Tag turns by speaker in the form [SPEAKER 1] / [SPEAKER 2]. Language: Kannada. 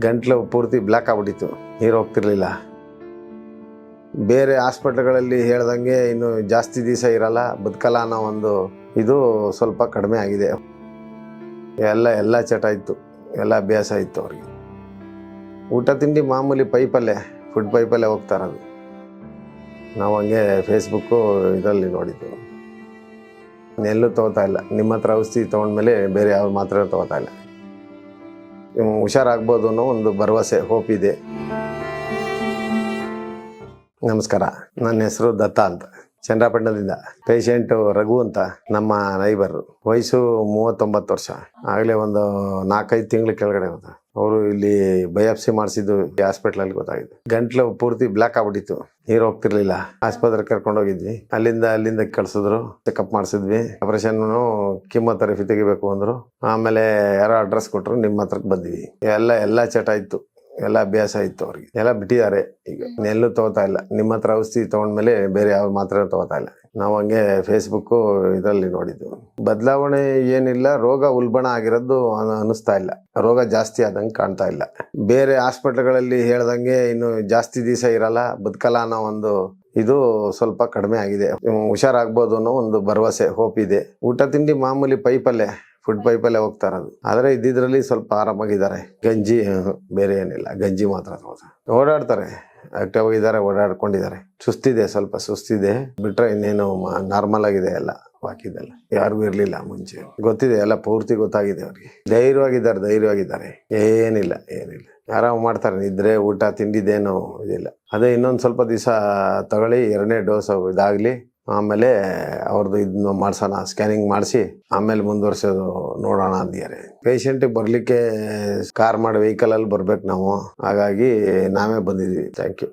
[SPEAKER 1] ಗಂಟ್ಲು ಪೂರ್ತಿ ಬ್ಲ್ಯಾಕ್ ಆಗ್ಬಿಟ್ಟಿತ್ತು, ನೀರು ಹೋಗ್ತಿರ್ಲಿಲ್ಲ. ಬೇರೆ ಹಾಸ್ಪಿಟ್ಲ್ಗಳಲ್ಲಿ ಹೇಳ್ದಂಗೆ ಇನ್ನು ಜಾಸ್ತಿ ದಿವಸ ಇರಲ್ಲ, ಬದುಕಲ್ಲ ಅನ್ನೋ ಒಂದು ಇದು ಸ್ವಲ್ಪ ಕಡಿಮೆ ಆಗಿದೆ. ಎಲ್ಲ ಚಟ ಇತ್ತು, ಎಲ್ಲ ಅಭ್ಯಾಸ ಇತ್ತು ಅವ್ರಿಗೆ. ಊಟ ತಿಂಡಿ ಮಾಮೂಲಿ ಪೈಪಲ್ಲೇ, ಫುಡ್ ಪೈಪಲ್ಲೇ ಹೋಗ್ತಾ ಇರೋದು. ನಾವು ಹಂಗೆ ಫೇಸ್ಬುಕ್ಕು ಇದರಲ್ಲಿ ನೋಡಿದ್ದು. ಎಲ್ಲೂ ತೊಗೋತಾ ಇಲ್ಲ. ನಿಮ್ಮ ಹತ್ರ ಔಷಧಿ ತೊಗೊಂಡ್ಮೇಲೆ ಬೇರೆ ಯಾವ ಮಾತ್ರ ತೊಗೋತಾ ಇಲ್ಲ. ಹುಷಾರಾಗ್ಬೋದು ಅನ್ನೋ ಒಂದು ಭರವಸೆ, ಹೋಪ್ ಇದೆ. ನಮಸ್ಕಾರ, ನನ್ನ ಹೆಸರು ದತ್ತ ಅಂತ, ಚನ್ನರಾಯಪಟ್ಟಣದಿಂದ. ಪೇಷಂಟು ರಘು ಅಂತ, ನಮ್ಮ ನೈಬರು. ವಯಸ್ಸು 39 ವರ್ಷ. ಆಗಲೇ ಒಂದು 4-5 ತಿಂಗಳ ಕೆಳಗಡೆ ಹೋದ. ಅವರು ಇಲ್ಲಿ ಬಯಾಪ್ಸಿ ಮಾಡಿಸಿದ್ದು ಹಾಸ್ಪಿಟ್ಲಲ್ಲಿ ಗೊತ್ತಾಗಿದೆ. ಗಂಟ್ಲು ಪೂರ್ತಿ ಬ್ಲ್ಯಾಕ್ ಆಗ್ಬಿಟ್ಟಿತ್ತು, ನೀರು ಹೋಗ್ತಿರ್ಲಿಲ್ಲ. ಆಸ್ಪತ್ರೆಗೆ ಕರ್ಕೊಂಡೋಗಿದ್ವಿ. ಅಲ್ಲಿಂದ ಕಳ್ಸಿದ್ರು. ಚೆಕಪ್ ಮಾಡಿಸಿದ್ವಿ. ಆಪರೇಷನ್ ಕೀಮೋಥೆರಪಿ ತೆಗಿಬೇಕು ಅಂದರು. ಆಮೇಲೆ ಯಾರೋ ಅಡ್ರೆಸ್ ಕೊಟ್ಟರು, ನಿಮ್ಮ ಹತ್ರಕ್ಕೆ ಬಂದ್ವಿ. ಎಲ್ಲ ಚಟ ಇತ್ತು, ಎಲ್ಲ ಅಭ್ಯಾಸ ಇತ್ತು ಅವ್ರಿಗೆ. ಎಲ್ಲ ಬಿಟ್ಟಿದ್ದಾರೆ ಈಗ, ಎಲ್ಲೂ ತೊಗೋತಾ ಇಲ್ಲ. ನಿಮ್ಮ ಹತ್ರ ಔಷಧಿ ತೊಗೊಂಡ್ಮೇಲೆ ಬೇರೆ ಯಾವ ಮಾತ್ರ ತೊಗೋತಾ ಇಲ್ಲ. ನಾವು ಹಂಗೆ ಫೇಸ್ಬುಕ್ಕು ಇದರಲ್ಲಿ ನೋಡಿದ್ದು. ಬದಲಾವಣೆ ಏನಿಲ್ಲ, ರೋಗ ಉಲ್ಬಣ ಆಗಿರೋದು ಅನ್ನಿಸ್ತಾ ಇಲ್ಲ. ರೋಗ ಜಾಸ್ತಿ ಆದಂಗೆ ಕಾಣ್ತಾ ಇಲ್ಲ. ಬೇರೆ ಹಾಸ್ಪಿಟ್ಲ್ಗಳಲ್ಲಿ ಹೇಳ್ದಂಗೆ ಇನ್ನು ಜಾಸ್ತಿ ದಿವಸ ಇರಲ್ಲ, ಬದುಕಲ್ಲ ಅನ್ನೋ ಒಂದು ಇದು ಸ್ವಲ್ಪ ಕಡಿಮೆ ಆಗಿದೆ. ಹುಷಾರಾಗ್ಬೋದು ಅನ್ನೋ ಒಂದು ಭರವಸೆ, ಹೋಪ್ ಇದೆ. ಊಟ ತಿಂಡಿ ಮಾಮೂಲಿ ಪೈಪಲ್ಲೇ, ಫುಡ್ ಪೈಪಲ್ಲೇ ಹೋಗ್ತಾ ಇರೋದು. ಆದರೆ ಇದ್ದಿದ್ರಲ್ಲಿ ಸ್ವಲ್ಪ ಆರಾಮಾಗಿದ್ದಾರೆ. ಗಂಜಿ ಬೇರೆ ಏನಿಲ್ಲ, ಗಂಜಿ ಮಾತ್ರ ಓಡಾಡ್ತಾರೆ, ಆಕ್ಟಿವ್ ಆಗಿದ್ದಾರೆ, ಓಡಾಡ್ಕೊಂಡಿದ್ದಾರೆ. ಸುಸ್ತಿದೆ, ಸ್ವಲ್ಪ ಸುಸ್ತಿದೆ, ಬಿಟ್ರೆ ಇನ್ನೇನು ನಾರ್ಮಲ್ ಆಗಿದೆ. ಎಲ್ಲ ಬಾಕಿದೆಲ್ಲ ಯಾರಿಗೂ ಇರಲಿಲ್ಲ ಮುಂಚೆ. ಗೊತ್ತಿದೆ, ಎಲ್ಲ ಪೂರ್ತಿ ಗೊತ್ತಾಗಿದೆ ಅವ್ರಿಗೆ. ಧೈರ್ಯವಾಗಿದ್ದಾರೆ. ಏನಿಲ್ಲ ಆರಾಮ್ ಮಾಡ್ತಾರೆ. ನಿದ್ರೆ ಊಟ ತಿಂಡಿದೇನು ಇದಿಲ್ಲ. ಅದೇ ಇನ್ನೊಂದು ಸ್ವಲ್ಪ ದಿವಸ ತಗೊಳ್ಳಿ, 2ನೇ ಡೋಸ್ ಇದಾಗಲಿ, ಆಮೇಲೆ ಅವ್ರದ್ದು ಇದನ್ನ ಮಾಡ್ಸೋಣ, ಸ್ಕ್ಯಾನಿಂಗ್ ಮಾಡಿಸಿ ಆಮೇಲೆ ಮುಂದುವರ್ಸೋದು ನೋಡೋಣ ಅಂದಿದ್ದಾರೆ. ಪೇಷಂಟಿಗೆ ಬರಲಿಕ್ಕೆ ಕಾರ್ ಮಾಡಿ ವೆಹಿಕಲಲ್ಲಿ ಬರ್ಬೇಕು ನಾವು. ಹಾಗಾಗಿ ನಾವೇ ಬಂದಿದ್ವಿ. Thank you.